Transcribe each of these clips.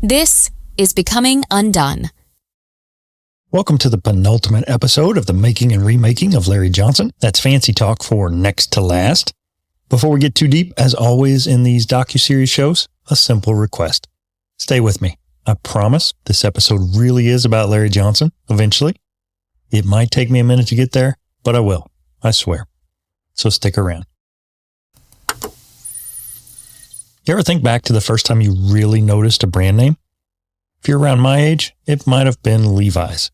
This is Becoming Undone. Welcome to the penultimate episode of the Making and Remaking of Larry Johnson. That's fancy talk for next to last. Before we get too deep, as always in these docuseries shows, a simple request. Stay with me. I promise this episode really is about Larry Johnson eventually. It might take me a minute to get there, but I will. I swear. So stick around. You ever think back to the first time you really noticed a brand name? If you're around my age, it might have been Levi's.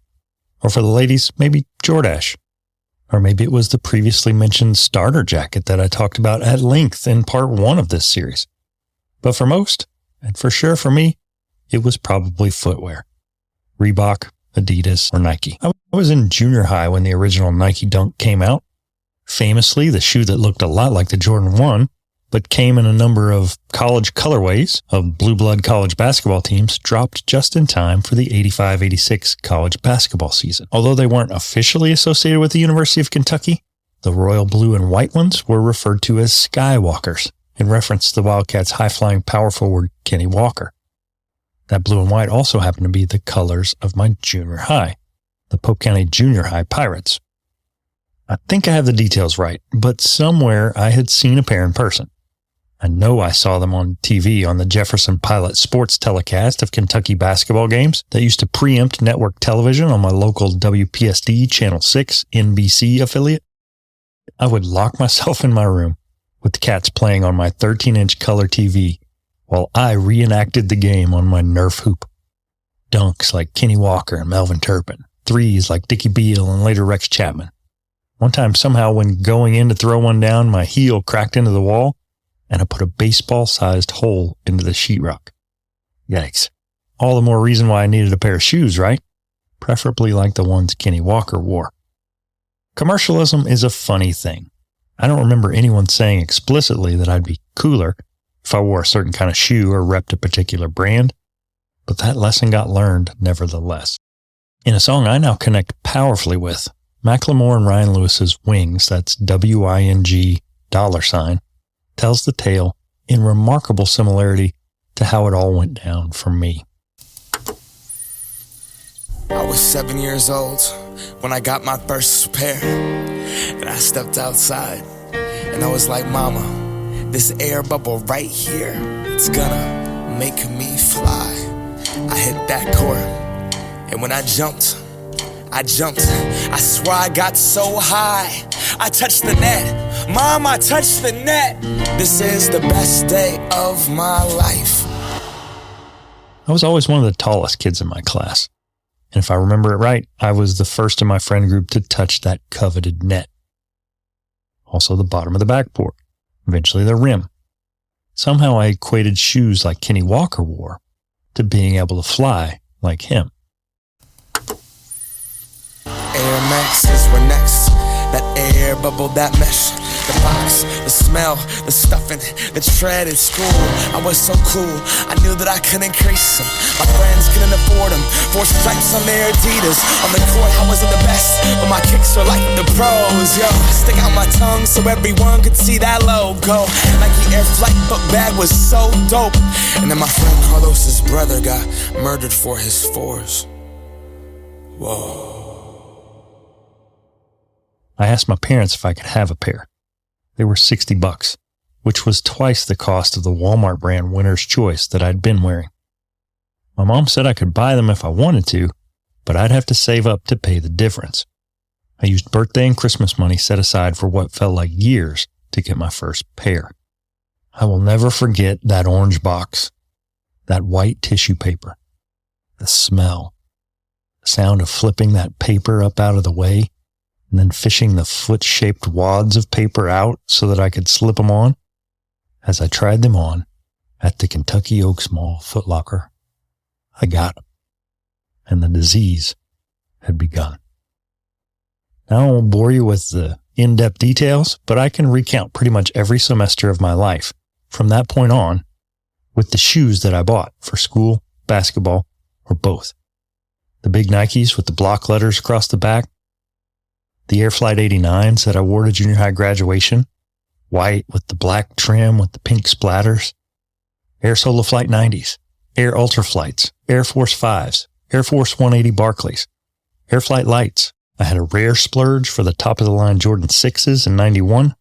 Or for the ladies, maybe Jordache. Or maybe it was the previously mentioned starter jacket that I talked about at length in part 1 of this series. But for most, and for sure for me, it was probably footwear. Reebok, Adidas, or Nike. I was in junior high when the original Nike Dunk came out. Famously, the shoe that looked a lot like the Jordan 1, but came in a number of college colorways of blue blood college basketball teams, dropped just in time for the 85-86 college basketball season. Although they weren't officially associated with the University of Kentucky, the royal blue and white ones were referred to as Skywalkers, in reference to the Wildcats' high-flying power forward Kenny Walker. That blue and white also happened to be the colors of my junior high, the Polk County Junior High Pirates. I think I have the details right, but somewhere I had seen a pair in person. I know I saw them on TV on the Jefferson Pilot sports telecast of Kentucky basketball games that used to preempt network television on my local WPSD Channel 6 NBC affiliate. I would lock myself in my room with the Cats playing on my 13-inch color TV while I reenacted the game on my Nerf hoop. Dunks like Kenny Walker and Melvin Turpin, threes like Dickie Beal and later Rex Chapman. One time somehow when going in to throw one down, my heel cracked into the wall and I put a baseball-sized hole into the sheetrock. Yikes. All the more reason why I needed a pair of shoes, right? Preferably like the ones Kenny Walker wore. Commercialism is a funny thing. I don't remember anyone saying explicitly that I'd be cooler if I wore a certain kind of shoe or repped a particular brand, but that lesson got learned nevertheless. In a song I now connect powerfully with, Macklemore and Ryan Lewis's Wings, that's W-I-N-G $, tells the tale in remarkable similarity to how it all went down for me. I was 7 years old when I got my first pair, and I stepped outside, and I was like, Mama, this air bubble right here, it's gonna make me fly. I hit that court, and when I jumped, I swear I got so high, I touched the net. Mom, I touched the net. This is the best day of my life. I was always one of the tallest kids in my class. And if I remember it right, I was the first in my friend group to touch that coveted net. Also the bottom of the backboard, eventually the rim. Somehow I equated shoes like Kenny Walker wore to being able to fly like him. Air Maxes were next. That air bubble, that mesh, the box, the smell, the stuffing, the tread at school. I was so cool, I knew that I couldn't crease them. My friends couldn't afford them. 4 stripes on their Adidas. On the court, I wasn't the best, but my kicks were like the pros. Yo, stick out my tongue so everyone could see that logo. Nike Air Flight book bag was so dope. And then my friend Carlos's brother got murdered for his 4s. Whoa. I asked my parents if I could have a pair. They were $60, which was twice the cost of the Walmart brand Winner's Choice that I'd been wearing. My mom said I could buy them if I wanted to, but I'd have to save up to pay the difference. I used birthday and Christmas money set aside for what felt like years to get my first pair. I will never forget that orange box, that white tissue paper, the smell, the sound of flipping that paper up out of the way, and then fishing the foot-shaped wads of paper out so that I could slip them on. As I tried them on at the Kentucky Oaks Mall Foot Locker, I got them, and the disease had begun. Now I won't bore you with the in-depth details, but I can recount pretty much every semester of my life from that point on with the shoes that I bought for school, basketball, or both. The big Nikes with the block letters across the back, the Air Flight 89s that I wore to junior high graduation, white with the black trim with the pink splatters, Air Solo Flight 90s, Air Ultraflights, Air Force 5s, Air Force 180 Barclays, Air Flight Lights. I had a rare splurge for the top-of-the-line Jordan 6s in 91.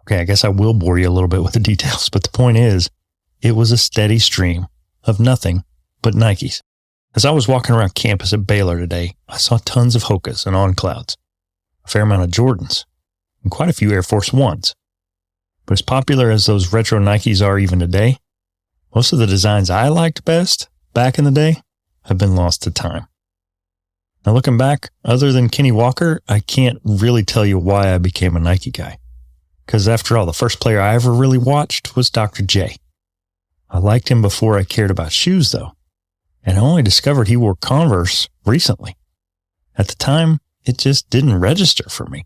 Okay, I guess I will bore you a little bit with the details, but the point is, it was a steady stream of nothing but Nikes. As I was walking around campus at Baylor today, I saw tons of Hokas and On Clouds, a fair amount of Jordans, and quite a few Air Force 1s. But as popular as those retro Nikes are even today, most of the designs I liked best back in the day have been lost to time. Now looking back, other than Kenny Walker, I can't really tell you why I became a Nike guy. Because after all, the first player I ever really watched was Dr. J. I liked him before I cared about shoes though, and I only discovered he wore Converse recently. At the time, it just didn't register for me.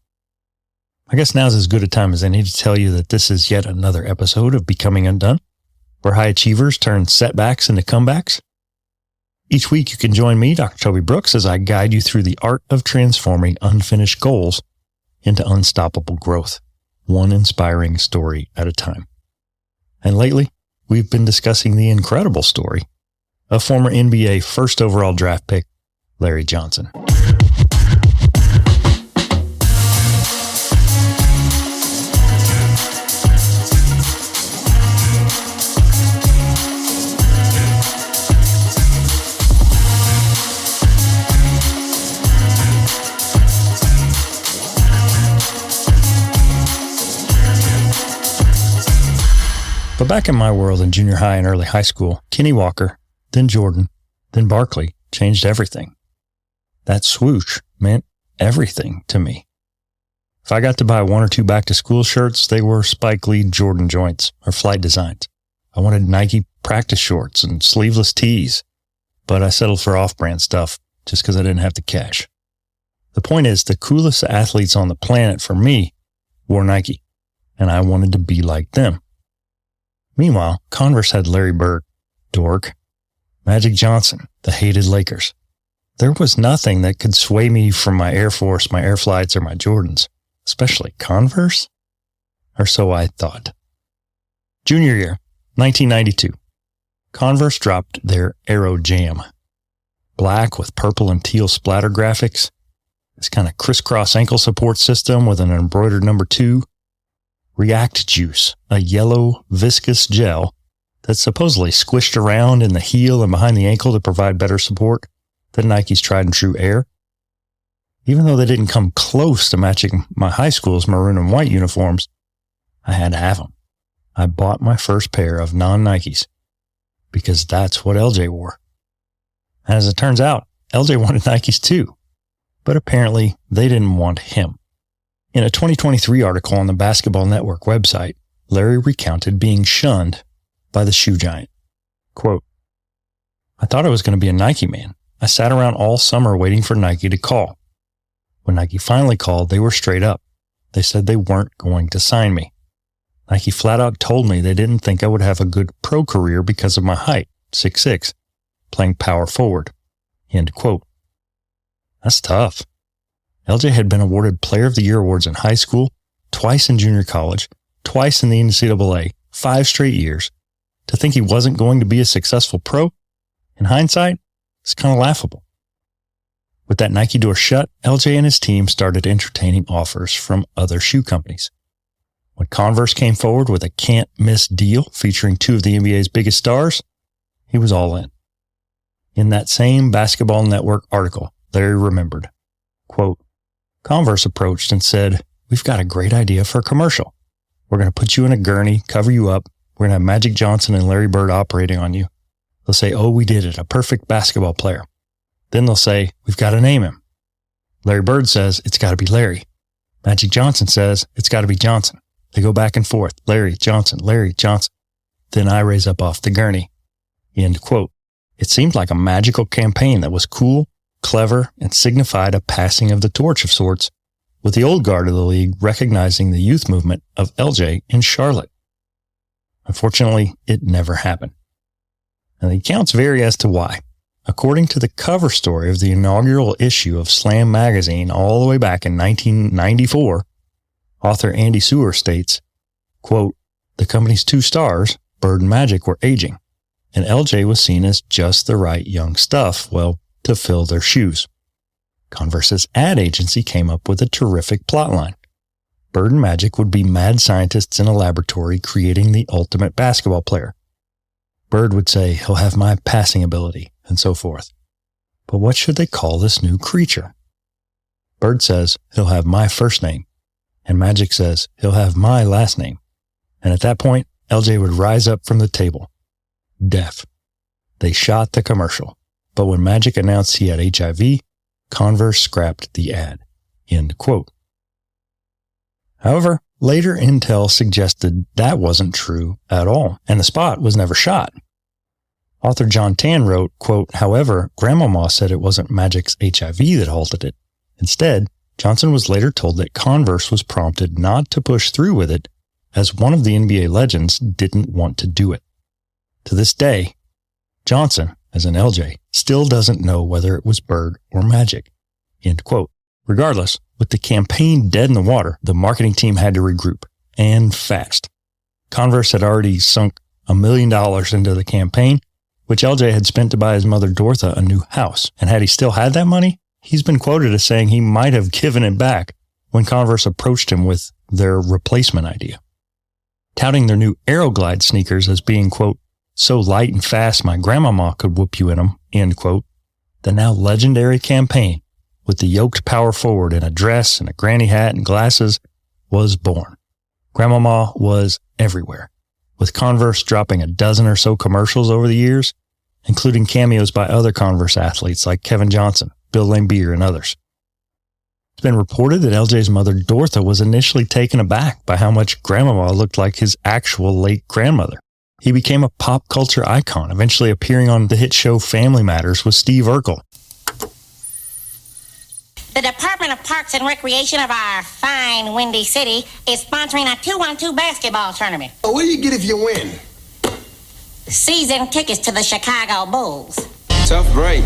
I guess now's as good a time as any to tell you that this is yet another episode of Becoming Undone, where high achievers turn setbacks into comebacks. Each week you can join me, Dr. Toby Brooks, as I guide you through the art of transforming unfinished goals into unstoppable growth, one inspiring story at a time. And lately, we've been discussing the incredible story of former NBA first overall draft pick, Larry Johnson. But back in my world in junior high and early high school, Kenny Walker, then Jordan, then Barkley changed everything. That swoosh meant everything to me. If I got to buy one or two back-to-school shirts, they were Spike Lee Jordan joints or flight designs. I wanted Nike practice shorts and sleeveless tees, but I settled for off-brand stuff just because I didn't have the cash. The point is, the coolest athletes on the planet for me wore Nike, and I wanted to be like them. Meanwhile, Converse had Larry Bird, dork, Magic Johnson, the hated Lakers. There was nothing that could sway me from my Air Force, my Air Flights, or my Jordans, especially Converse, or so I thought. Junior year, 1992. Converse dropped their Aero Jam. Black with purple and teal splatter graphics, this kind of crisscross ankle support system with an embroidered number 2, React Juice, a yellow viscous gel that's supposedly squished around in the heel and behind the ankle to provide better support than Nike's tried and true Air. Even though they didn't come close to matching my high school's maroon and white uniforms, I had to have them. I bought my first pair of non-Nikes because that's what LJ wore. And as it turns out, LJ wanted Nikes too, but apparently they didn't want him. In a 2023 article on the Basketball Network website, Larry recounted being shunned by the shoe giant. Quote, I thought I was going to be a Nike man. I sat around all summer waiting for Nike to call. When Nike finally called, they were straight up. They said they weren't going to sign me. Nike flat out told me they didn't think I would have a good pro career because of my height, 6'6", playing power forward. End quote. That's tough. LJ had been awarded Player of the Year awards in high school, twice in junior college, twice in the NCAA, 5 straight years. To think he wasn't going to be a successful pro, in hindsight, it's kind of laughable. With that Nike door shut, LJ and his team started entertaining offers from other shoe companies. When Converse came forward with a can't-miss deal featuring 2 of the NBA's biggest stars, he was all in. In that same Basketball Network article, Larry remembered, quote, Converse approached and said, we've got a great idea for a commercial. We're going to put you in a gurney, cover you up. We're going to have Magic Johnson and Larry Bird operating on you. They'll say, oh, we did it, a perfect basketball player. Then they'll say, we've got to name him. Larry Bird says, it's got to be Larry. Magic Johnson says, it's got to be Johnson. They go back and forth, Larry Johnson, Larry Johnson. Then I raise up off the gurney. End quote. It seemed like a magical campaign that was cool, clever, and signified a passing of the torch of sorts, with the old guard of the league recognizing the youth movement of LJ in Charlotte. Unfortunately, it never happened. And the accounts vary as to why. According to the cover story of the inaugural issue of Slam magazine all the way back in 1994, author Andy Sewer states, quote, the company's 2 stars, Bird and Magic, were aging, and LJ was seen as just the right young stuff, well, to fill their shoes. Converse's ad agency came up with a terrific plotline. Bird and Magic would be mad scientists in a laboratory creating the ultimate basketball player. Bird would say, he'll have my passing ability, and so forth. But what should they call this new creature? Bird says, he'll have my first name, and Magic says, he'll have my last name. And at that point, LJ would rise up from the table. Deaf. They shot the commercial, but when Magic announced he had HIV, Converse scrapped the ad. End quote. However, later intel suggested that wasn't true at all, and the spot was never shot. Author John Tan wrote, quote, however, Grandmama said it wasn't Magic's HIV that halted it. Instead, Johnson was later told that Converse was prompted not to push through with it, as one of the NBA legends didn't want to do it. To this day, Johnson, as an LJ, still doesn't know whether it was Bird or Magic. End quote. Regardless, with the campaign dead in the water, the marketing team had to regroup, and fast. Converse had already sunk $1 million into the campaign, which LJ had spent to buy his mother Dortha a new house. And had he still had that money, he's been quoted as saying he might have given it back when Converse approached him with their replacement idea. Touting their new Aeroglide sneakers as being, quote, so light and fast my grandmama could whoop you in them, end quote, the now legendary campaign with the yoked power forward in a dress and a granny hat and glasses was born. Grandmama was everywhere, with Converse dropping a dozen or so commercials over the years, including cameos by other Converse athletes like Kevin Johnson, Bill Laimbeer, and others. It's been reported that LJ's mother Dortha was initially taken aback by how much Grandmama looked like his actual late grandmother. He became a pop culture icon, eventually appearing on the hit show Family Matters with Steve Urkel. The Department of Parks and Recreation of our fine, windy city is sponsoring a 2-on-2 basketball tournament. What do you get if you win? Season tickets to the Chicago Bulls. Tough break.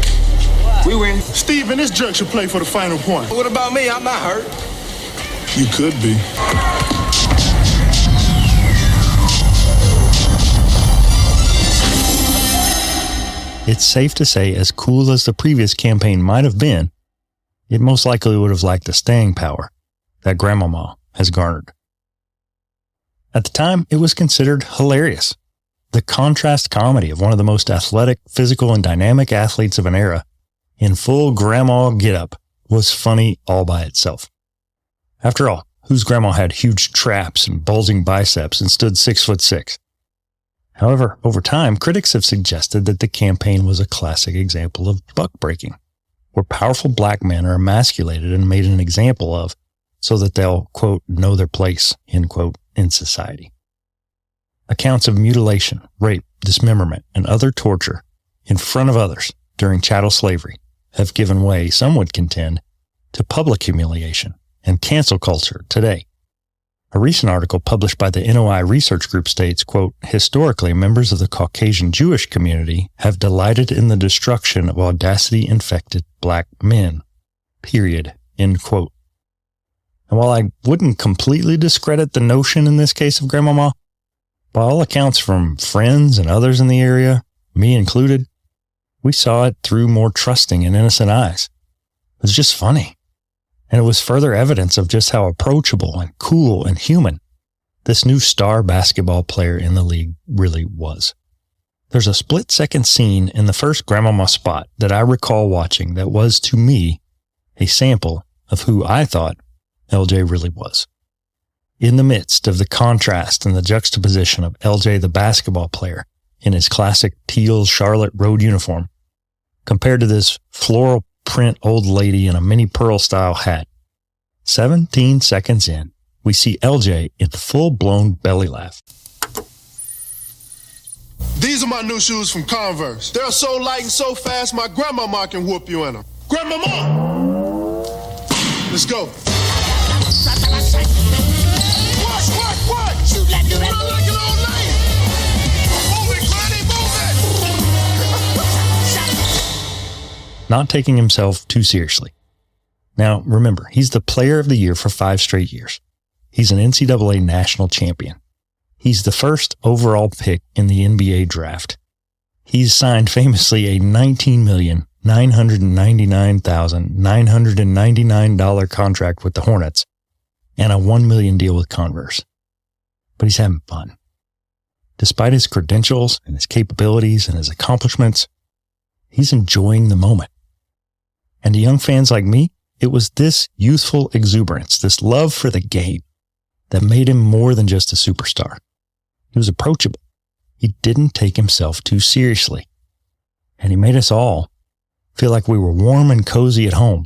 We win. Steve and this jerk should play for the final point. What about me? I'm not hurt. You could be. It's safe to say, as cool as the previous campaign might have been, it most likely would have lacked the staying power that Grandmama has garnered. At the time, it was considered hilarious. The contrast comedy of one of the most athletic, physical, and dynamic athletes of an era in full grandma getup was funny all by itself. After all, whose grandma had huge traps and bulging biceps and stood 6'6"? However, over time, critics have suggested that the campaign was a classic example of buck breaking, where powerful black men are emasculated and made an example of so that they'll, quote, know their place, end quote, in society. Accounts of mutilation, rape, dismemberment, and other torture in front of others during chattel slavery have given way, some would contend, to public humiliation and cancel culture today. A recent article published by the NOI Research Group states, quote, historically, members of the Caucasian Jewish community have delighted in the destruction of audacity-infected black men, period, end quote. And while I wouldn't completely discredit the notion in this case of Grandmama, by all accounts from friends and others in the area, me included, we saw it through more trusting and innocent eyes. It was just funny. And it was further evidence of just how approachable and cool and human this new star basketball player in the league really was. There's a split-second scene in the first Grandmama spot that I recall watching that was, to me, a sample of who I thought LJ really was. In the midst of the contrast and the juxtaposition of LJ the basketball player in his classic teal Charlotte road uniform, compared to this floral print old lady in a mini pearl style hat. 17 seconds in, we see LJ in full-blown belly laugh. These are my new shoes from Converse. They're so light and so fast, my grandmama can whoop you in them. Grandmama! Let's go. What? Shoot like you I like it all night. Move it, Granny, move it. Not taking himself too seriously. Now, remember, he's the player of the year for 5 straight years. He's an NCAA national champion. He's the first overall pick in the NBA draft. He's signed famously a $19,999,999 contract with the Hornets and a $1 million deal with Converse. But he's having fun. Despite his credentials and his capabilities and his accomplishments, he's enjoying the moment. And to young fans like me, it was this youthful exuberance, this love for the game, that made him more than just a superstar. He was approachable. He didn't take himself too seriously. And he made us all feel like we were warm and cozy at home,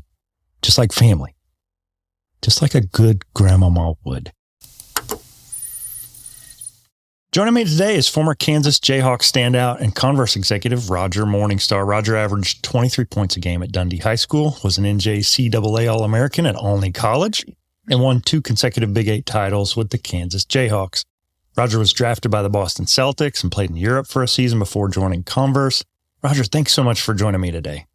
just like family, just like a good grandmama would. Joining me today is former Kansas Jayhawk standout and Converse executive Roger Morningstar. Roger averaged 23 points a game at Dundee High School, was an NJCAA All-American at Olney College, and won 2 consecutive Big 8 titles with the Kansas Jayhawks. Roger was drafted by the Boston Celtics and played in Europe for a season before joining Converse. Roger, thanks so much for joining me today.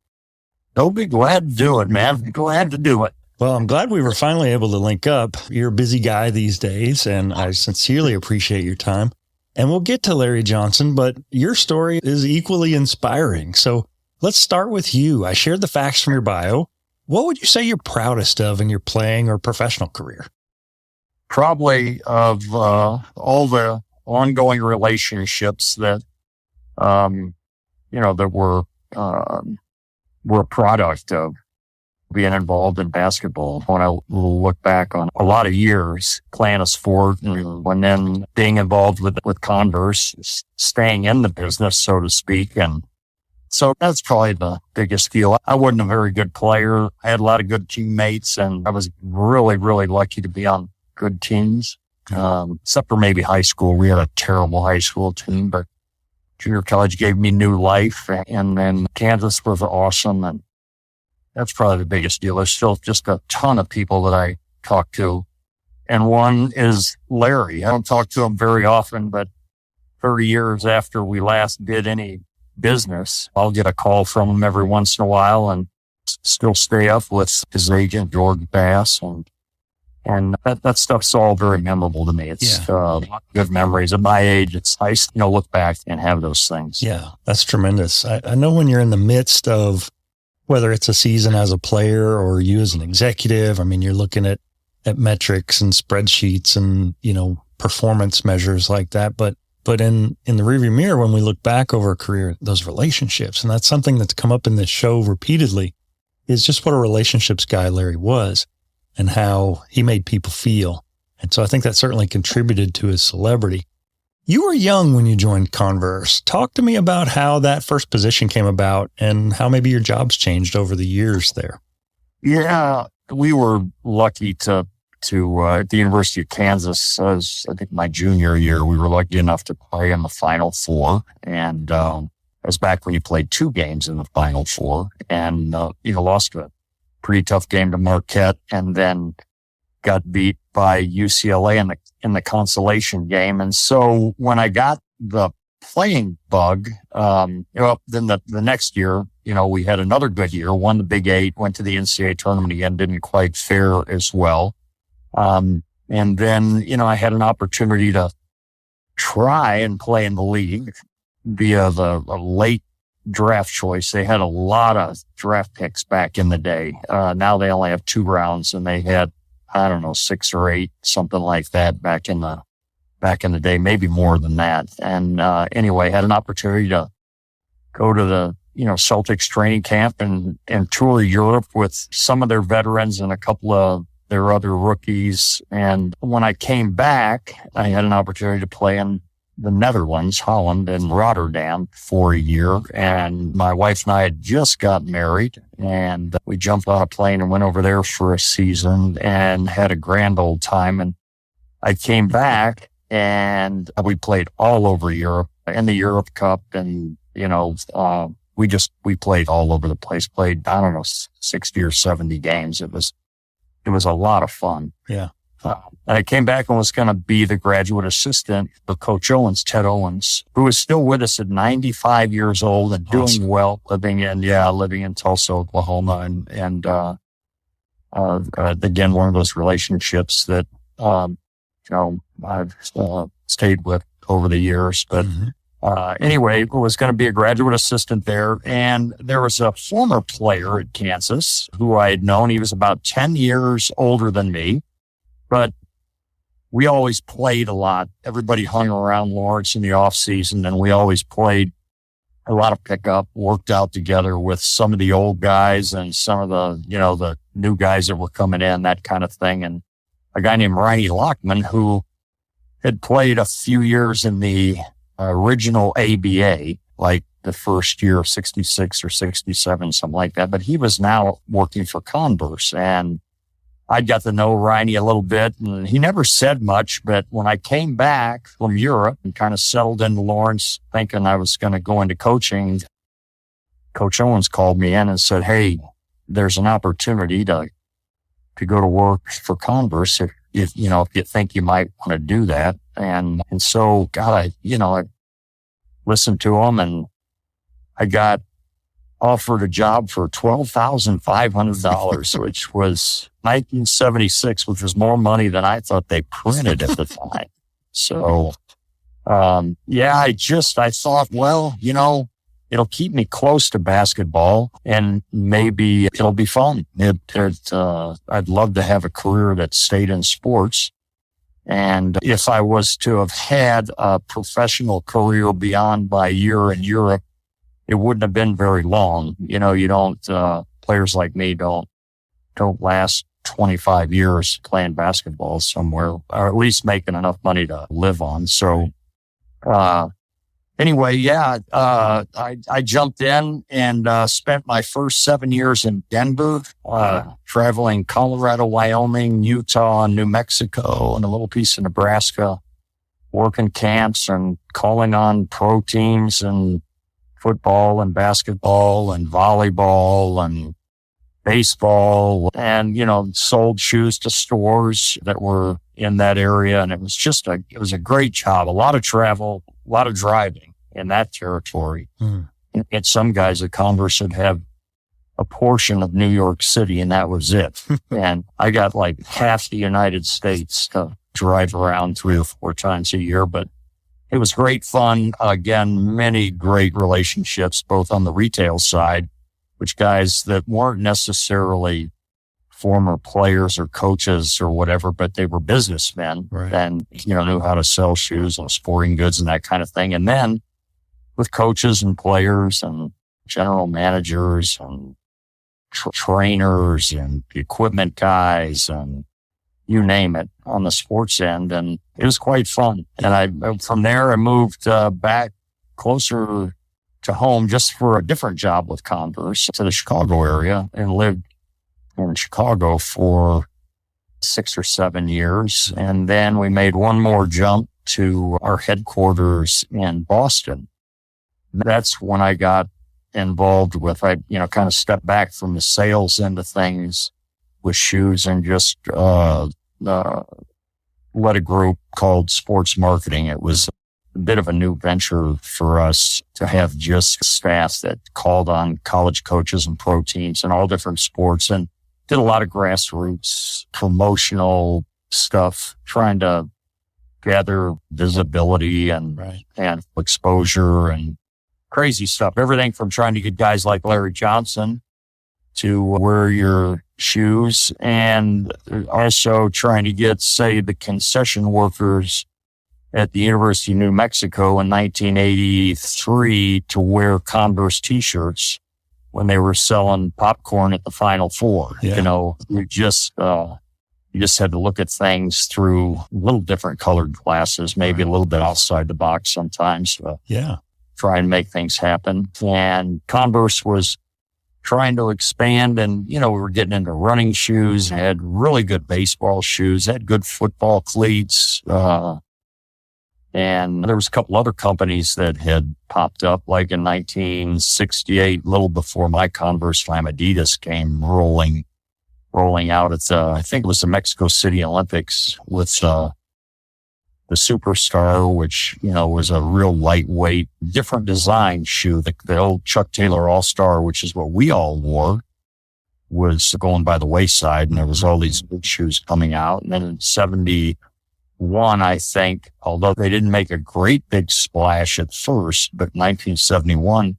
Toby, glad to do it, man. Glad to do it. Well, I'm glad we were finally able to link up. You're a busy guy these days, and I sincerely appreciate your time. And we'll get to Larry Johnson, but your story is equally inspiring. So let's start with you. I shared the facts from your bio. What would you say you're proudest of in your playing or professional career? Probably of all the ongoing relationships that, that were a product of being involved in basketball. When I look back on a lot of years playing a sport and then being involved with Converse, staying in the business, so to speak. And so that's probably the biggest deal. I wasn't a very good player. I had a lot of good teammates, and I was really, really lucky to be on good teams, except for maybe high school. We had a terrible high school team, but junior college gave me new life, and then Kansas was awesome, and that's probably the biggest deal. There's still just a ton of people that I talk to, and one is Larry. I don't talk to him very often, but 30 years after we last did any business, I'll get a call from him every once in a while and still stay up with his agent, George Bass, and that stuff's all very memorable to me. It's good memories. At my age, it's nice, look back and have those things. Yeah, that's tremendous. I know when you're in the midst of, whether it's a season as a player or you as an executive, I mean, you're looking at metrics and spreadsheets and, performance measures like that. But in the rearview mirror, when we look back over a career, those relationships, and that's something that's come up in this show repeatedly, is just what a relationships guy Larry was and how he made people feel. And so I think that certainly contributed to his celebrity. You were young when you joined Converse. Talk to me about how that first position came about and how maybe your jobs changed over the years there. Yeah, we were lucky to at the University of Kansas, I think my junior year, we were lucky enough to play in the Final Four. And it was back when you played 2 games in the Final Four and lost a pretty tough game to Marquette and then got beat by UCLA in the consolation game. And so when I got the playing bug, then the next year, we had another good year, won the Big 8, went to the NCAA tournament again, didn't quite fare as well. And then, I had an opportunity to try and play in the league via a late draft choice. They had a lot of draft picks back in the day. Now they only have 2 rounds, and they had, 6 or 8, something like that back in the day, maybe more than that. And, anyway, had an opportunity to go to the, Celtics training camp and tour Europe with some of their veterans and a couple of their other rookies. And when I came back, I had an opportunity to play in the Netherlands, Holland, and Rotterdam for a year. And my wife and I had just got married, and we jumped on a plane and went over there for a season and had a grand old time. And I came back and we played all over Europe in the Europe Cup. And, we played all over the place, played, 60 or 70 games. It was a lot of fun. Yeah. I came back and was going to be the graduate assistant of Coach Owens, Ted Owens, who is still with us at 95 years old and doing well, living in Tulsa, Oklahoma. And again, one of those relationships that, I've stayed with over the years. But Anyway, was going to be a graduate assistant there. And there was a former player at Kansas who I had known. He was about 10 years older than me, but we always played a lot. Everybody hung around Lawrence in the off season, and we always played a lot of pickup, worked out together with some of the old guys and some of the, the new guys that were coming in, that kind of thing. And a guy named Riney Lockman, who had played a few years in the original ABA, like the first year of 66 or 67, something like that. But he was now working for Converse, and I got to know Riney a little bit, and he never said much. But when I came back from Europe and kind of settled into Lawrence, thinking I was going to go into coaching, Coach Owens called me in and said, "Hey, there's an opportunity to go to work for Converse if you think you might want to do that." And so, God, I listened to him, and I got offered a job for $12,500, which was 1976, which was more money than I thought they printed at the time. So, I thought, well, it'll keep me close to basketball, and maybe it'll be fun. I'd love to have a career that stayed in sports. And if I was to have had a professional career beyond my year in Europe, it wouldn't have been very long. Players like me don't last 25 years playing basketball somewhere, or at least making enough money to live on. So, I jumped in and spent my first 7 years in Denver, traveling Colorado, Wyoming, Utah, New Mexico, and a little piece of Nebraska, working camps and calling on pro teams and football and basketball and volleyball and baseball, and, sold shoes to stores that were in that area. And it was it was a great job, a lot of travel, a lot of driving in that territory. And some guys at Converse would have a portion of New York City, and that was it. And I got like half the United States to drive around 3 or 4 times a year, but it was great fun. Again, many great relationships, both on the retail side, which guys that weren't necessarily former players or coaches or whatever, but they were businessmen, right, and, knew how to sell shoes and sporting goods and that kind of thing. And then with coaches and players and general managers and trainers and equipment guys and you name it on the sports end. And it was quite fun. And from there, I moved back closer to home just for a different job with Converse to the Chicago area, and lived in Chicago for 6 or 7 years. And then we made one more jump to our headquarters in Boston. That's when I got involved with, I kind of stepped back from the sales end of things with shoes and just led a group called Sports Marketing. It was a bit of a new venture for us to have just staff that called on college coaches and pro teams in all different sports, and did a lot of grassroots promotional stuff, trying to gather visibility and exposure and crazy stuff. Everything from trying to get guys like Larry Johnson to wear your shoes, and also trying to get, say, the concession workers at the University of New Mexico in 1983 to wear Converse t-shirts when they were selling popcorn at the Final Four. Yeah. You just had to look at things through a little different colored glasses, maybe a little bit outside the box sometimes. Try and make things happen. And Converse was trying to expand, and, we were getting into running shoes, had really good baseball shoes, had good football cleats. And there was a couple other companies that had popped up, like in 1968, a little before my Converse time, Adidas came rolling out at I think it was the Mexico City Olympics with the Superstar, which, was a real lightweight, different design shoe. The old Chuck Taylor All-Star, which is what we all wore, was going by the wayside, and there was all these big shoes coming out. And then in 71, one, I think, although they didn't make a great big splash at first, but 1971,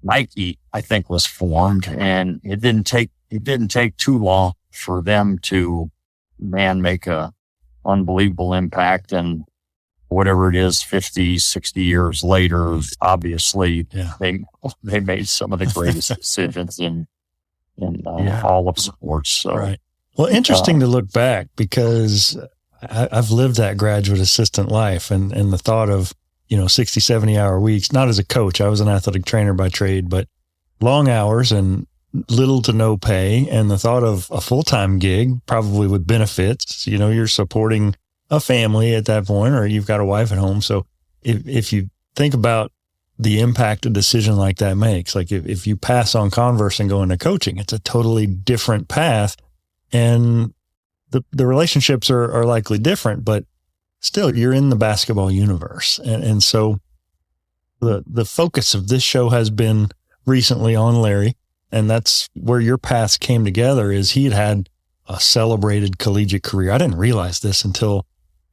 Nike, I think, was formed, and it didn't take too long for them to, make a unbelievable impact. And whatever it is, 50, 60 years later, obviously they made some of the greatest decisions in all of sports. So, right. Well, interesting to look back, because I've lived that graduate assistant life, and the thought of, 60, 70 hour weeks, not as a coach. I was an athletic trainer by trade, but long hours and little to no pay. And the thought of a full-time gig, probably with benefits, you're supporting a family at that point, or you've got a wife at home. So if you think about the impact a decision like that makes, like if you pass on Converse and go into coaching, it's a totally different path, and the relationships are likely different, but still you're in the basketball universe. And so the focus of this show has been recently on Larry, and that's where your paths came together. Is he had a celebrated collegiate career. I didn't realize this until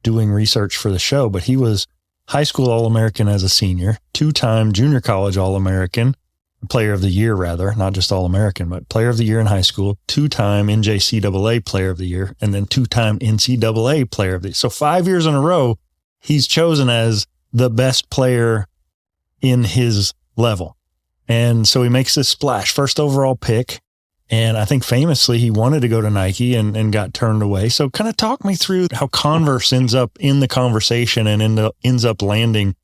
doing research for the show, but he was high school All-American as a senior, 2-time junior college All-American, player of the year rather, not just All-American, but player of the year in high school, 2-time NJCAA player of the year, and then 2-time NCAA player of the year. So 5 years in a row, he's chosen as the best player in his level. And so he makes this splash, first overall pick. And I think famously he wanted to go to Nike and got turned away. So kind of talk me through how Converse ends up in the conversation and ends up landing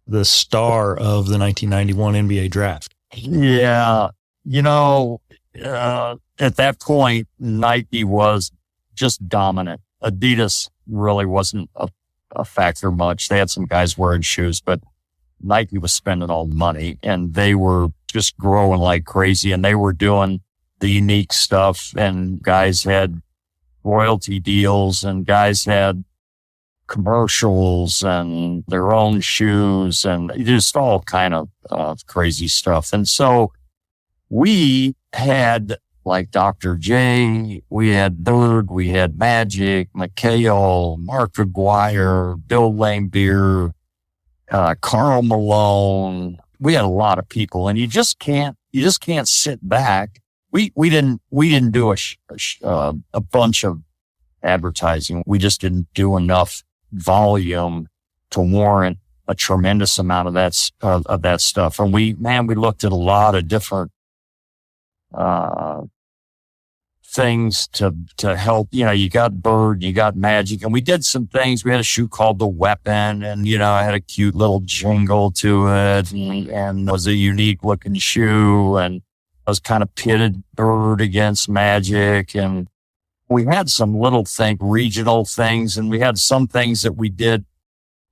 the star of the 1991 NBA draft. Yeah. At that point, Nike was just dominant. Adidas really wasn't a factor much. They had some guys wearing shoes, but Nike was spending all the money, and they were just growing like crazy, and they were doing the unique stuff, and guys had royalty deals, and guys had commercials and their own shoes, and just all kind of crazy stuff. And so we had like Dr. J, we had Bird, we had Magic, McHale, Mark McGuire, Bill Laimbeer, Karl Malone. We had a lot of people, and you just can't sit back. We didn't do a bunch of advertising. We just didn't do enough volume to warrant a tremendous amount of that stuff. And we looked at a lot of different things to help. You got Bird, you got Magic, and we did some things. We had a shoe called The Weapon, and I had a cute little jingle to it, and it was a unique looking shoe, and I was kind of pitted Bird against Magic, and we had some little regional things, and we had some things that we did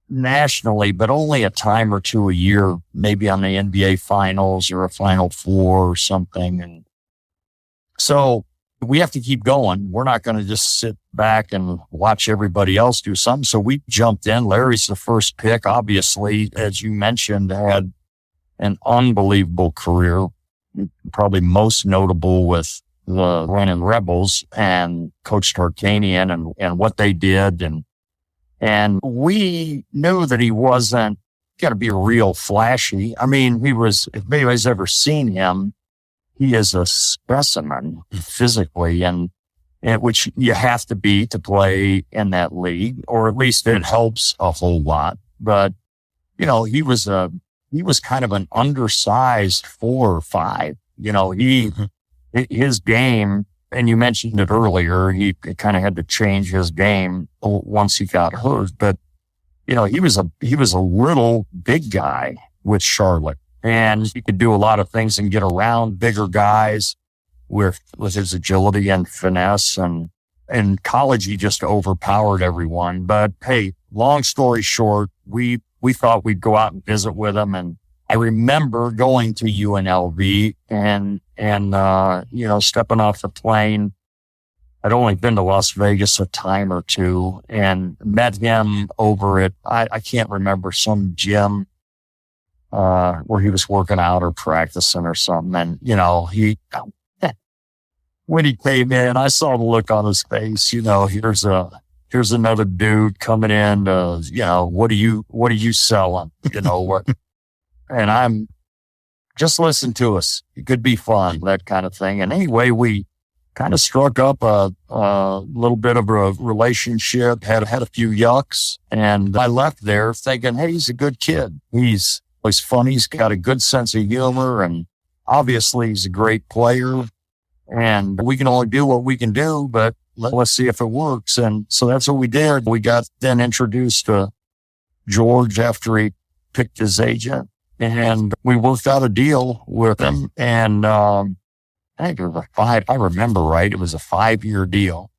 nationally, but only a time or two a year, maybe on the NBA finals or a Final Four or something. And so we have to keep going. We're not going to just sit back and watch everybody else do something. So we jumped in. Larry's the first pick, obviously, as you mentioned, had an unbelievable career, probably most notable with the Running Rebels and Coach Tarkanian and what they did. And we knew that he wasn't got to be real flashy. I mean, if anybody's ever seen him, he is a specimen physically, and which you have to be to play in that league, or at least it helps a whole lot. But, he was kind of an undersized 4 or 5. His game, and you mentioned it earlier, he kind of had to change his game once he got hurt. But, he was a little big guy with Charlotte, and he could do a lot of things and get around bigger guys with his agility and finesse. And in college, he just overpowered everyone. But hey, long story short, we thought we'd go out and visit with him. And I remember going to UNLV and stepping off the plane. I'd only been to Las Vegas a time or two and met him over at, I can't remember, some gym, where he was working out or practicing or something. And, when he came in, I saw the look on his face, here's a here's another dude coming in, what are you selling? You know what? And I'm just listen to us. It could be fun, that kind of thing. And anyway, we kind of struck up a little bit of a relationship, had a few yucks, and I left there thinking, hey, he's a good kid. He's funny. He's got a good sense of humor, and obviously he's a great player. And we can only do what we can do, but let's see if it works. And so that's what we did. We got then introduced to George after he picked his agent, and we worked out a deal with him. And I think it was I remember right, it was a 5-year deal.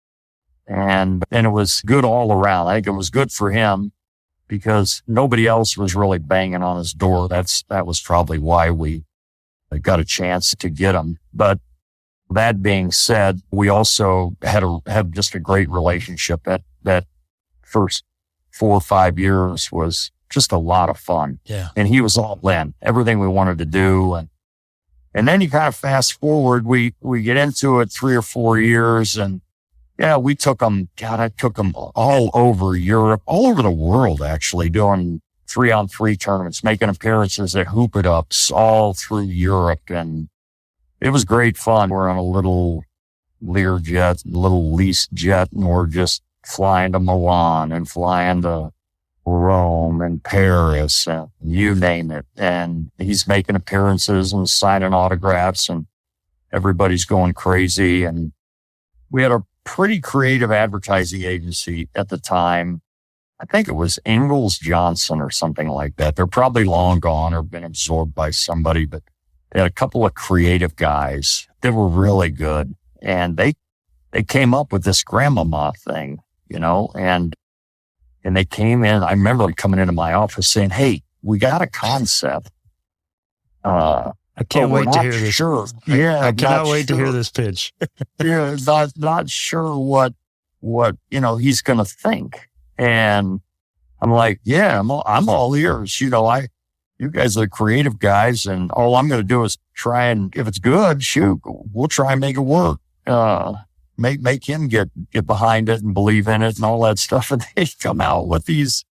And it was good all around. I think it was good for him because nobody else was really banging on his door. That was probably why we got a chance to get him. But that being said, we also had just a great relationship. That first 4 or 5 years was just a lot of fun. Yeah. And he was all in, everything we wanted to do. And then you kind of fast forward, we get into it 3 or 4 years, and yeah, I took him all over Europe, all over the world, actually, doing 3-on-3 tournaments, making appearances at Hoop It Ups all through Europe. And it was great fun. We're on a little Learjet, little leased jet, and we're just flying to Milan and flying to Rome and Paris and you name it. And he's making appearances and signing autographs, and everybody's going crazy. And we had a pretty creative advertising agency at the time. I think it was Ingalls Johnson or something like that. They're probably long gone or been absorbed by somebody, but they had a couple of creative guys that were really good. And they came up with this Grandmama thing, and they came in. I remember them coming into my office saying, hey, we got a concept. I can't wait to hear this. Sure. Yeah. I cannot wait to hear this pitch. Yeah. Not sure what he's going to think. And I'm like, yeah, I'm all ears. You guys are the creative guys, and all I'm going to do is try, and if it's good, shoot, we'll try and make it work. Make him get behind it and believe in it and all that stuff. And they come out with these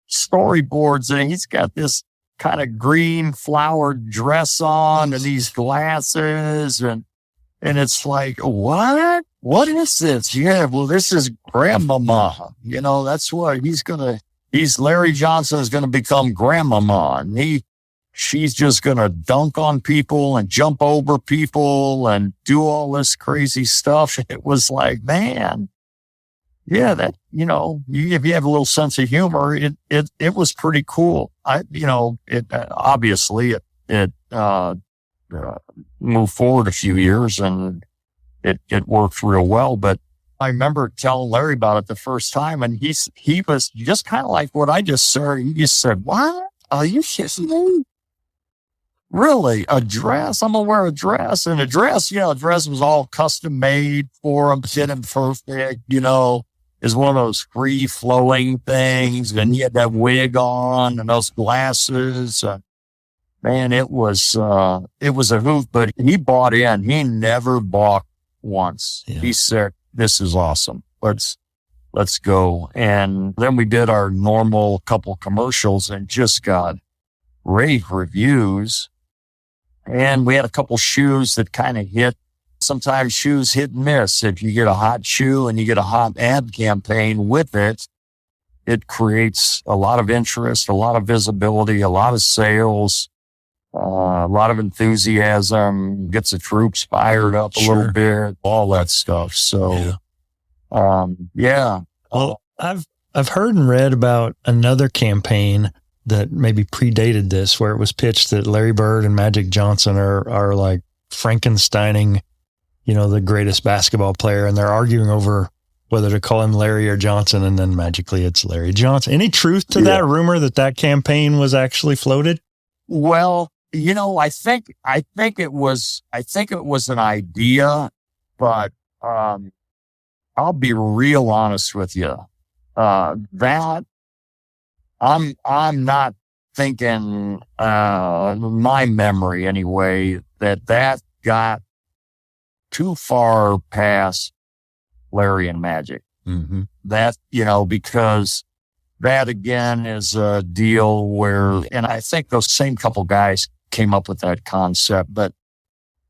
storyboards, and he's got this kind of green flowered dress on and these glasses, and it's like, what is this? Yeah, well, this is Grandmama. That's what Larry Johnson is going to become Grandmama, and she's just going to dunk on people and jump over people and do all this crazy stuff. It was like, man, yeah, that, if you have a little sense of humor, it was pretty cool. Obviously it moved forward a few years, and it worked real well. But I remember telling Larry about it the first time, and he was just kind of like what I just said. He just said, what? Are you kidding me? Really? A dress? I'm going to wear a dress. And a dress was all custom made for him, fit him perfect, is one of those free flowing things. And he had that wig on and those glasses. Man, it was a hoot, but he bought in. He never balked once. Yeah. He said, this is awesome. Let's go. And then we did our normal couple commercials and just got rave reviews. And we had a couple shoes that kind of hit. Sometimes shoes hit and miss. If you get a hot shoe and you get a hot ad campaign with it, it creates a lot of interest, a lot of visibility, a lot of sales, a lot of enthusiasm, gets the troops fired up a little bit, all that stuff. So, yeah. Well, I've heard and read about another campaign that maybe predated this, where it was pitched that Larry Bird and Magic Johnson are like Frankensteining, the greatest basketball player, and they're arguing over whether to call him Larry or Johnson, and then magically it's Larry Johnson. Any truth to that rumor that campaign was actually floated? Well, I think it was an idea, but I'll be real honest with you. That I'm not thinking, my memory anyway, that got too far past Larry and Magic. Mm-hmm. That, because that again is a deal where, and I think those same couple guys came up with that concept, but,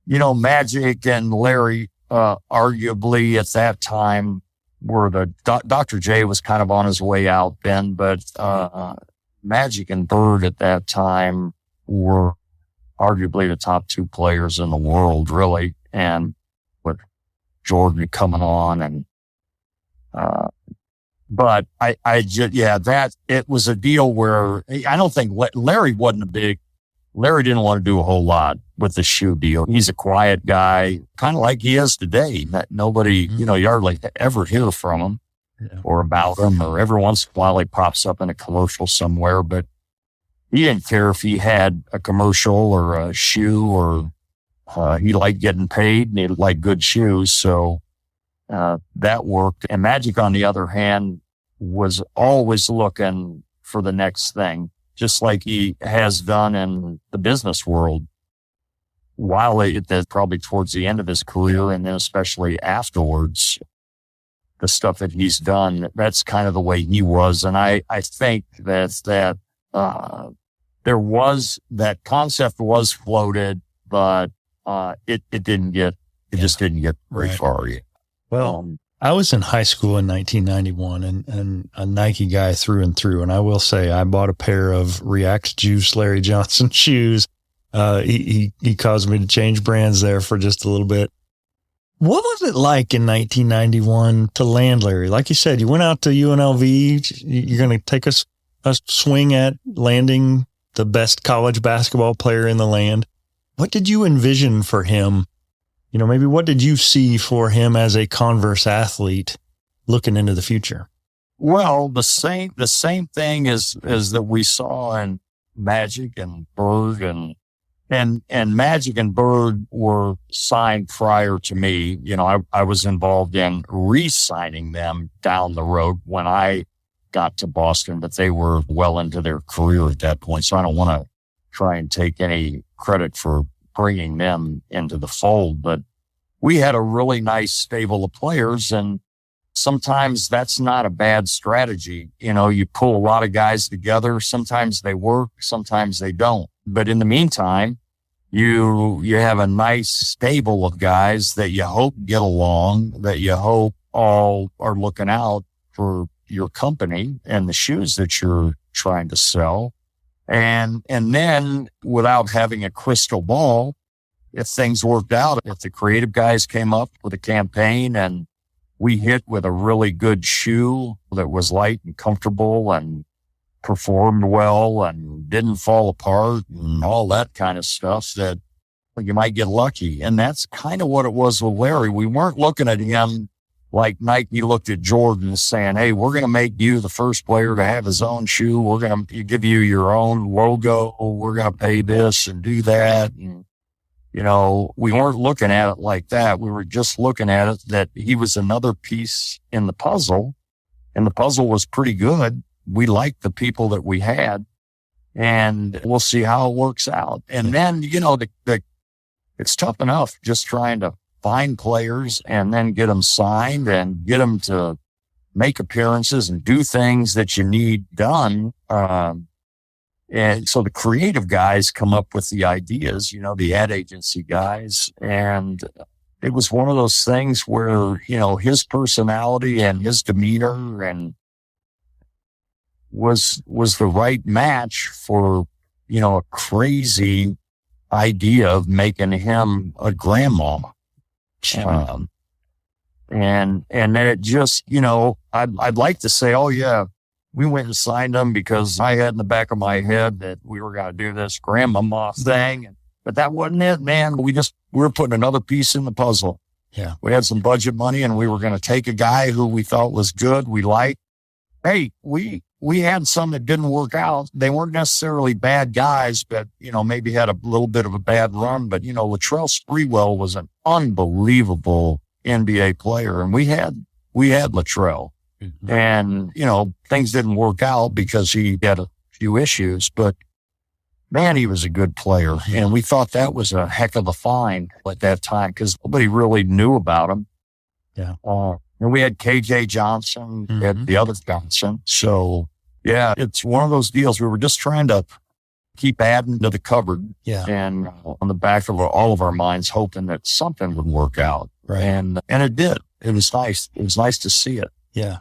Magic and Larry, arguably at that time were Dr. J was kind of on his way out then, but, Magic and Bird at that time were arguably the top two players in the world, really. And with Jordan coming on and, but it was a deal where I don't think Larry Larry didn't want to do a whole lot with the shoe deal. He's a quiet guy, kind of like he is today. That nobody, you hardly ever hear from him or about him, or every once in a while he pops up in a commercial somewhere, but he didn't care if he had a commercial or a shoe, or he liked getting paid and he liked good shoes. So that worked. And Magic, on the other hand, was always looking for the next thing, just like he has done in the business world. While that probably towards the end of his career, and then especially afterwards, the stuff that he's done, that's kind of the way he was. And I think that there was, that concept was floated, but it just didn't get very far yet. Well, I was in high school in 1991 and a Nike guy through and through. And I will say I bought a pair of React Juice Larry Johnson shoes. He caused me to change brands there for just a little bit. What was it like in 1991 to land Larry? Like you said, you went out to UNLV. You're going to take a swing at landing the best college basketball player in the land. What did you envision for him? Maybe what did you see for him as a Converse athlete looking into the future? Well, the same thing as that we saw in Magic and Bird, and Magic and Bird were signed prior to me. I was involved in re-signing them down the road when I got to Boston, but they were well into their career at that point. So I don't want to try and take any credit for bringing them into the fold, but we had a really nice stable of players, and sometimes that's not a bad strategy. You pull a lot of guys together. Sometimes they work, sometimes they don't. But in the meantime, you have a nice stable of guys that you hope get along, that you hope all are looking out for your company and the shoes that you're trying to sell. And then without having a crystal ball, if things worked out, if the creative guys came up with a campaign and we hit with a really good shoe that was light and comfortable and performed well and didn't fall apart and all that kind of stuff, that you might get lucky. And that's kind of what it was with Larry. We weren't looking at him like Nike looked at Jordan saying, hey, we're going to make you the first player to have his own shoe. We're going to give you your own logo. We're going to pay this and do that. And, we weren't looking at it like that. We were just looking at it that he was another piece in the puzzle, and the puzzle was pretty good. We liked the people that we had, and we'll see how it works out. And then, it's tough enough just trying to find players and then get them signed and get them to make appearances and do things that you need done. And so the creative guys come up with the ideas, the ad agency guys. And it was one of those things where, his personality and his demeanor and was the right match for, a crazy idea of making him a grandmama. And then it just, I'd like to say, oh yeah, we went and signed them because I had in the back of my head that we were going to do this grandmama thing. But that wasn't it, man. We were putting another piece in the puzzle. Yeah. We had some budget money and we were going to take a guy who we thought was good. We liked. Hey, we had some that didn't work out. They weren't necessarily bad guys, but, maybe had a little bit of a bad run. But, Latrell Sprewell was an unbelievable NBA player. And we had Latrell. Mm-hmm. And, things didn't work out because he had a few issues, but man, he was a good player. And we thought that was a heck of a find at that time because nobody really knew about him. Yeah. And we had KJ Johnson, had the other Johnson. So yeah, it's one of those deals. We were just trying to keep adding to the cupboard, and on the back of all of our minds, hoping that something would work out. Right. And it did. It was nice. It was nice to see it. Yeah.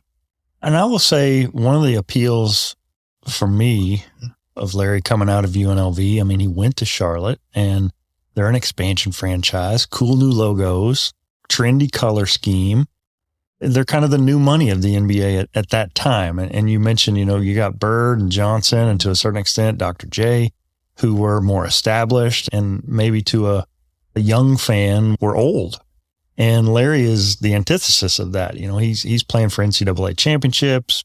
And I will say one of the appeals for me of Larry coming out of UNLV, I mean, he went to Charlotte and they're an expansion franchise, cool new logos, trendy color scheme. They're kind of the new money of the NBA at that time. And you mentioned, you got Bird and Johnson and to a certain extent, Dr. J, who were more established and maybe to a young fan were old. And Larry is the antithesis of that. He's playing for NCAA championships,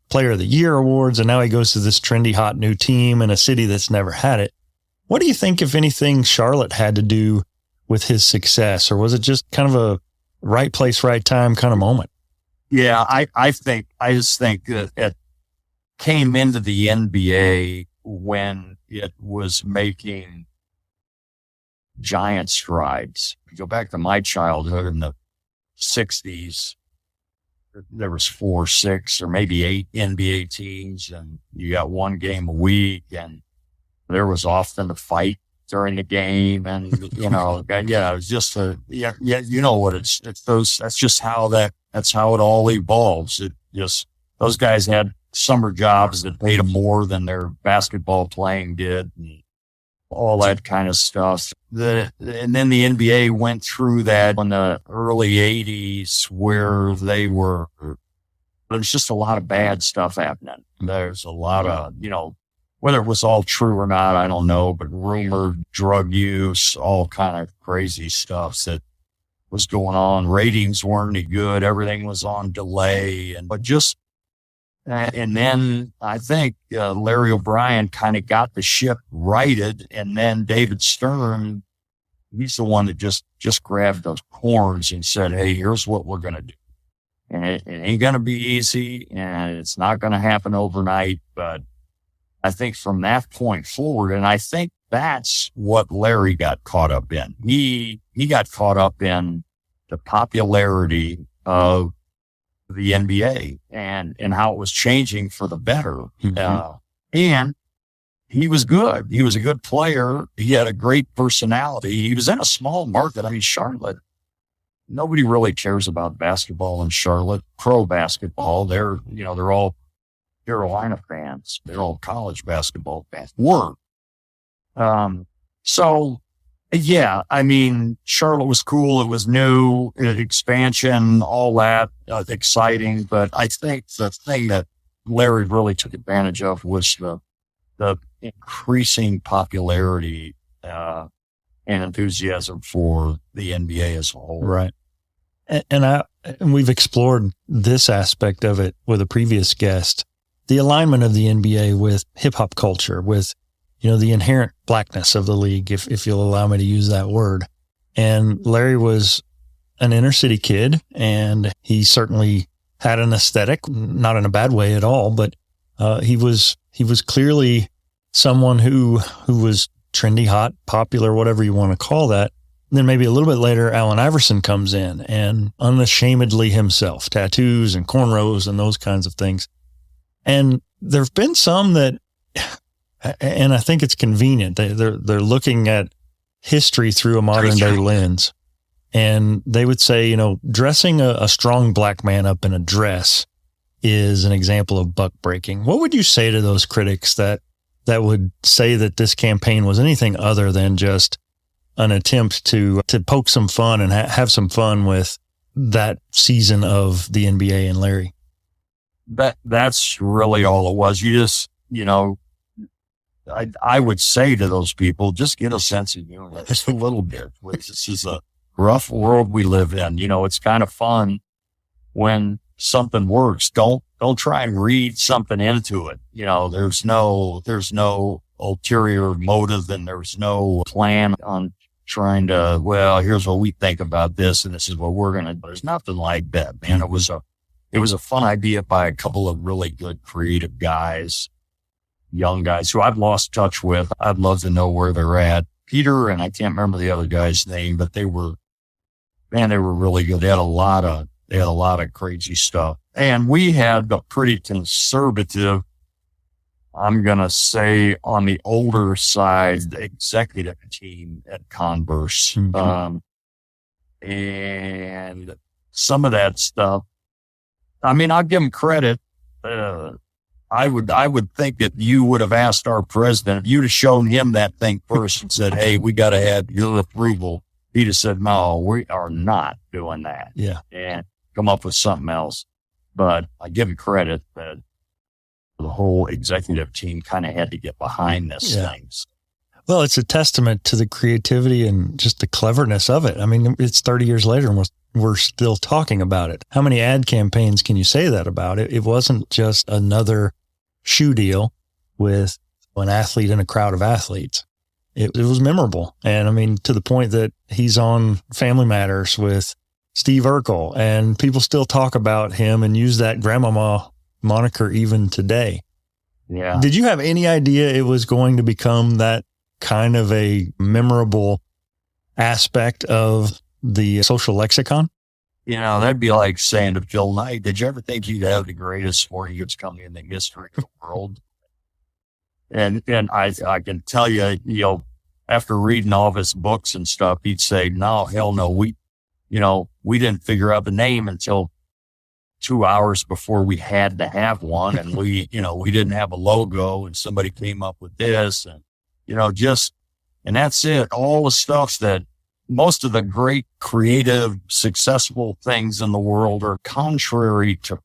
Player of the Year awards, and now he goes to this trendy, hot new team in a city that's never had it. What do you think, if anything, Charlotte had to do with his success, or was it just kind of a right place, right time kind of moment? Yeah, I just think that it came into the NBA when it was making giant strides. If you go back to my childhood in the 60s, there was 4, 6, or maybe 8 NBA teams, and you got one game a week, and there was often a fight during the game, and it was just that's just how that's how it all evolves. It just, those guys had summer jobs that paid them more than their basketball playing did, and all that kind of stuff. And then the NBA went through that in the early 80s where there's just a lot of bad stuff happening. There's a lot of, whether it was all true or not, I don't know, but rumored drug use, all kind of crazy stuff that was going on. Ratings weren't any good. Everything was on delay. And then I think Larry O'Brien kind of got the ship righted. And then David Stern, he's the one that just grabbed those horns and said, hey, here's what we're going to do. And it ain't going to be easy, and it's not going to happen overnight. But I think from that point forward, and I think that's what Larry got caught up in. He got caught up in the popularity of the NBA and how it was changing for the better. And he was good. He was a good player. He had a great personality. He was in a small market. I mean, Charlotte, nobody really cares about basketball in Charlotte, pro basketball. They're all Carolina fans. They're all college basketball fans. So yeah, I mean, Charlotte was cool. It was new, expansion, all that, exciting. But I think the thing that Larry really took advantage of was the increasing popularity and enthusiasm for the NBA as a whole. Right. And we've explored this aspect of it with a previous guest, the alignment of the NBA with hip hop culture, with the inherent blackness of the league, if you'll allow me to use that word. And Larry was an inner city kid, and he certainly had an aesthetic, not in a bad way at all, but he was clearly someone who was trendy, hot, popular, whatever you want to call that. And then maybe a little bit later, Allen Iverson comes in, and unashamedly himself, tattoos and cornrows and those kinds of things. And there've been some that, and I think it's convenient. They're looking at history through a modern day lens. And they would say, dressing a strong black man up in a dress is an example of buck breaking. What would you say to those critics that would say that this campaign was anything other than just an attempt to poke some fun and have some fun with that season of the NBA and Larry? That's really all it was. You just, I would say to those people, just get a sense of humor just a little bit. This is a rough world we live in. It's kind of fun when something works. Don't try and read something into it. There's no ulterior motive, and there's no plan on trying to, here's what we think about this, and this is what we're going to do. There's nothing like that, man. It was a fun idea by a couple of really good creative guys, young guys who I've lost touch with. I'd love to know where they're at. Peter, and I can't remember the other guy's name, but they were really good. They had a lot of They had a lot of crazy stuff. And we had a pretty conservative, I'm going to say on the older side, the executive team at Converse. Mm-hmm. And some of that stuff, I mean, I'll give them credit. I would think that you would have asked our president, if you'd have shown him that thing first and said, hey, we got to have your approval. He'd have said, no, we are not doing that. Yeah. And come up with something else. But I give him credit that the whole executive team kind of had to get behind this thing. Well, it's a testament to the creativity and just the cleverness of it. I mean, it's 30 years later and we're still talking about it. How many ad campaigns can you say that about? It wasn't just another shoe deal with an athlete in a crowd of athletes. It was memorable. And I mean, to the point that he's on Family Matters with Steve Urkel, and people still talk about him and use that Grandmama moniker even today. Yeah. Did you have any idea it was going to become that kind of a memorable aspect of the social lexicon? You know, that'd be like saying to Phil Knight, did you ever think you'd have the greatest sporting goods company in the history of the world? And I can tell you, after reading all of his books and stuff, he'd say, no, hell no. We didn't figure out the name until 2 hours before we had to have one. And we didn't have a logo, and somebody came up with this, and, and that's it. All the stuff that most of the great creative, successful things in the world are contrary to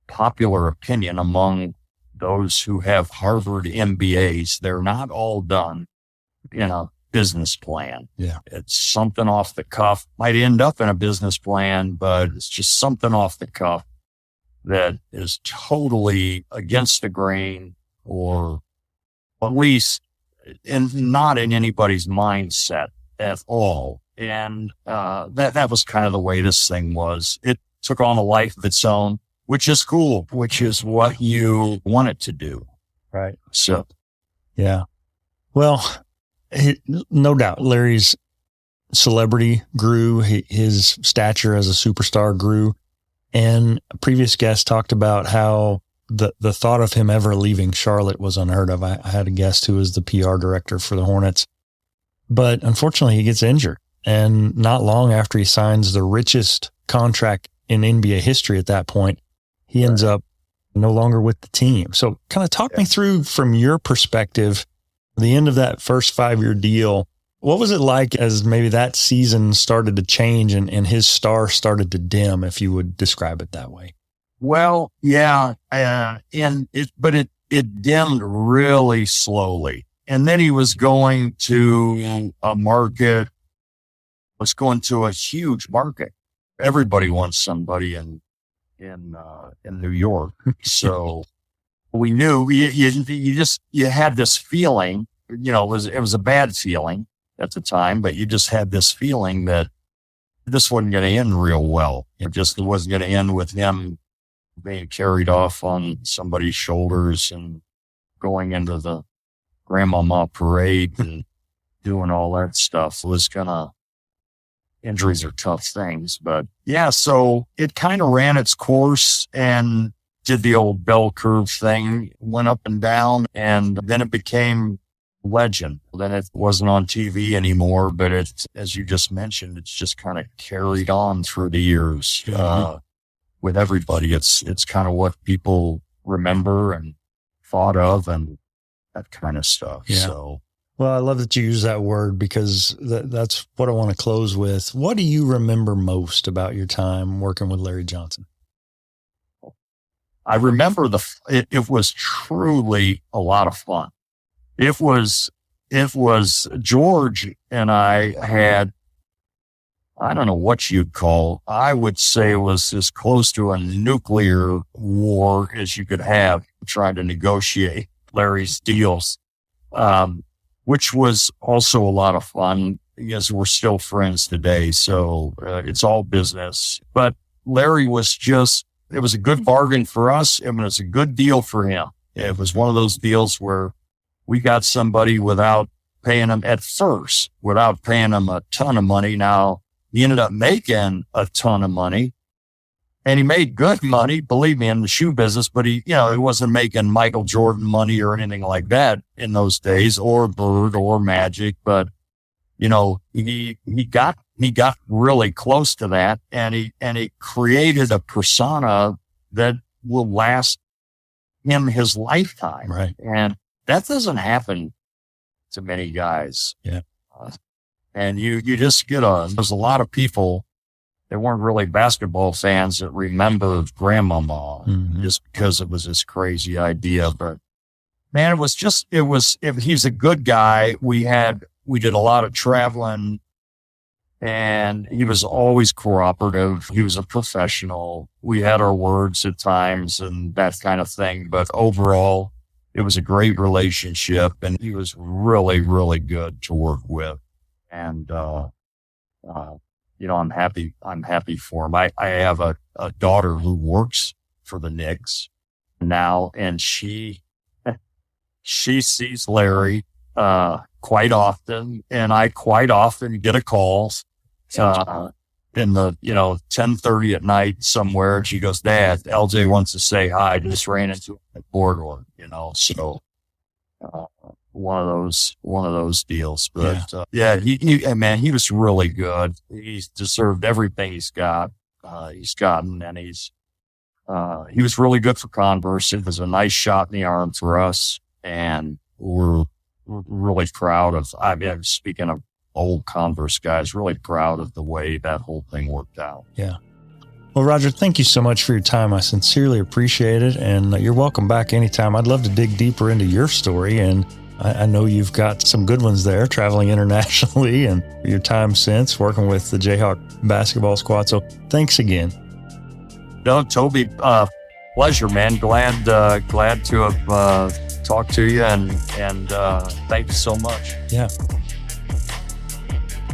popular opinion among those who have Harvard MBAs. They're not all done in a business plan. Yeah. It's something off the cuff, might end up in a business plan, but it's just something off the cuff that is totally against the grain, or at least not in anybody's mindset at all. And that was kind of the way this thing was. It took on a life of its own, which is cool, which is what you want it to do. Right. So, yeah. Well, no doubt Larry's celebrity grew, his stature as a superstar grew. And a previous guest talked about how the thought of him ever leaving Charlotte was unheard of. I had a guest who was the PR director for the Hornets, but unfortunately he gets injured. And not long after he signs the richest contract in NBA history at that point, he ends up no longer with the team. So kind of talk me through, from your perspective, the end of that first 5-year deal. What was it like as maybe that season started to change and his star started to dim, if you would describe it that way? Well, yeah. But it dimmed really slowly. And then he was going to a market, was going to a huge market. Everybody wants somebody in New York. So we knew you had this feeling, it was a bad feeling at the time, but you just had this feeling that this wasn't going to end real well. It wasn't going to end with him being carried off on somebody's shoulders and going into the Grandmama parade and doing all that stuff. Injuries are tough things, but yeah, so it kind of ran its course and did the old bell curve thing, went up and down, and then it became legend. Then it wasn't on TV anymore, but as you just mentioned, it's just kind of carried on through the years. With everybody, it's kind of what people remember and thought of and that kind of stuff. Yeah. So. Well, I love that you use that word, because that's what I want to close with. What do you remember most about your time working with Larry Johnson? I remember it was truly a lot of fun. It was George and I had, I don't know what you'd call, I would say it was as close to a nuclear war as you could have, trying to negotiate Larry's deals. Which was also a lot of fun, because we're still friends today. So it's all business. But Larry was it was a good bargain for us. It was a good deal for him. It was one of those deals where we got somebody without paying him a ton of money. Now, he ended up making a ton of money, And he made good money, believe me, in the shoe business, but he wasn't making Michael Jordan money or anything like that in those days, or Bird or Magic. But, he got really close to that, and he created a persona that will last him his lifetime. Right. And that doesn't happen to many guys. Yeah. And you just there's a lot of people that weren't really basketball fans that remember Grandmama just because it was this crazy idea. But man, he's a good guy. We did a lot of traveling, and he was always cooperative. He was a professional. We had our words at times and that kind of thing. But overall, it was a great relationship, and he was really, really good to work with. And, I'm happy for him. I have a daughter who works for the Knicks now, and she sees Larry, quite often, and I quite often get a call, in the, 10:30 at night somewhere. And she goes, "Dad, LJ wants to say hi. I just ran into him at Boardwalk," so, one of those deals. But, he was really good. He's deserved everything he's gotten, and he was really good for Converse. It was a nice shot in the arm for us, and we're really proud of, speaking of old Converse guys, really proud of the way that whole thing worked out. Yeah. Well, Roger, thank you so much for your time. I sincerely appreciate it. And you're welcome back anytime. I'd love to dig deeper into your story. And I know you've got some good ones there, traveling internationally and your time since working with the Jayhawk basketball squad. So thanks again. No, Toby, pleasure, man. Glad to have talked to you, and thank you so much. Yeah.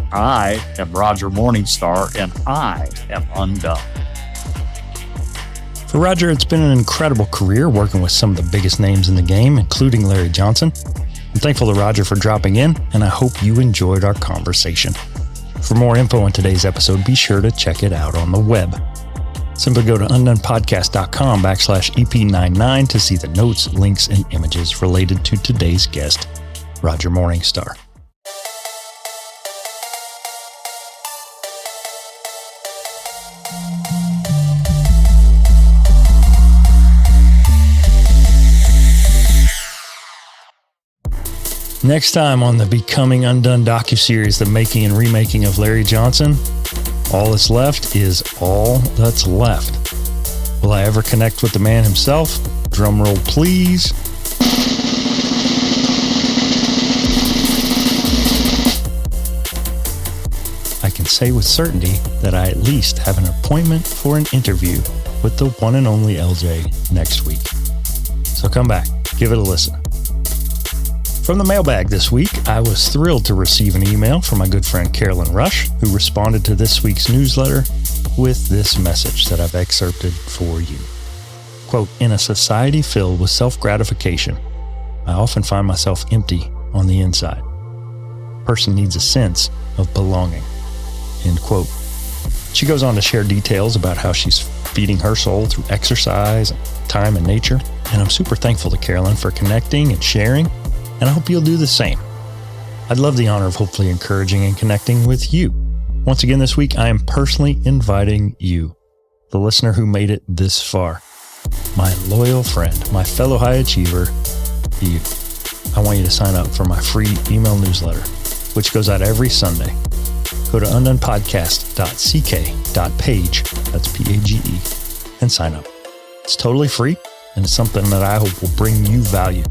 I am Roger Morningstar, and I am undone. For Roger, it's been an incredible career working with some of the biggest names in the game, including Larry Johnson. I'm thankful to Roger for dropping in, and I hope you enjoyed our conversation. For more info on today's episode, be sure to check it out on the web. Simply go to undonepodcast.com/EP99 to see the notes, links, and images related to today's guest, Roger Morningstar. Next time on the Becoming Undone docuseries, The Making and Remaking of Larry Johnson, all that's left is all that's left. Will I ever connect with the man himself? Drum roll, please. I can say with certainty that I at least have an appointment for an interview with the one and only LJ next week. So come back, give it a listen. From the mailbag this week, I was thrilled to receive an email from my good friend Carolyn Rush, who responded to this week's newsletter with this message that I've excerpted for you. Quote, "In a society filled with self-gratification, I often find myself empty on the inside. A person needs a sense of belonging." End quote. She goes on to share details about how she's feeding her soul through exercise, time, and nature. And I'm super thankful to Carolyn for connecting and sharing, and I hope you'll do the same. I'd love the honor of hopefully encouraging and connecting with you. Once again this week, I am personally inviting you, the listener who made it this far, my loyal friend, my fellow high achiever, you. I want you to sign up for my free email newsletter, which goes out every Sunday. Go to undonepodcast.ck.page, that's P-A-G-E, and sign up. It's totally free, and it's something that I hope will bring you value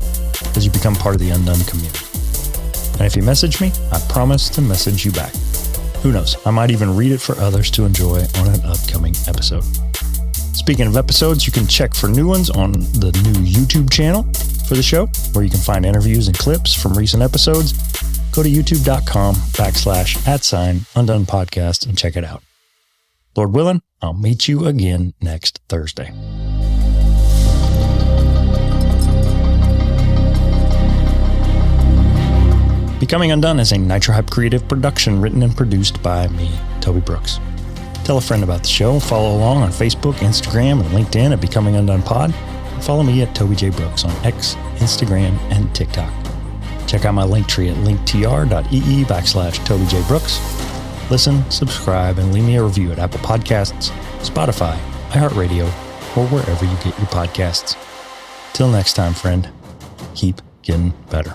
as you become part of the Undone community. And if you message me, I promise to message you back. Who knows, I might even read it for others to enjoy on an upcoming episode. Speaking of episodes, you can check for new ones on the new YouTube channel for the show, where you can find interviews and clips from recent episodes. Go to youtube.com/@Undone Podcast and check it out. Lord willing, I'll meet you again next Thursday. Becoming Undone is a Nitro Hype Creative production written and produced by me, Toby Brooks. Tell a friend about the show. Follow along on Facebook, Instagram, and LinkedIn at Becoming Undone Pod. And follow me at Toby J. Brooks on X, Instagram, and TikTok. Check out my link tree at linktr.ee/Toby J. Brooks. Listen, subscribe, and leave me a review at Apple Podcasts, Spotify, iHeartRadio, or wherever you get your podcasts. Till next time, friend, keep getting better.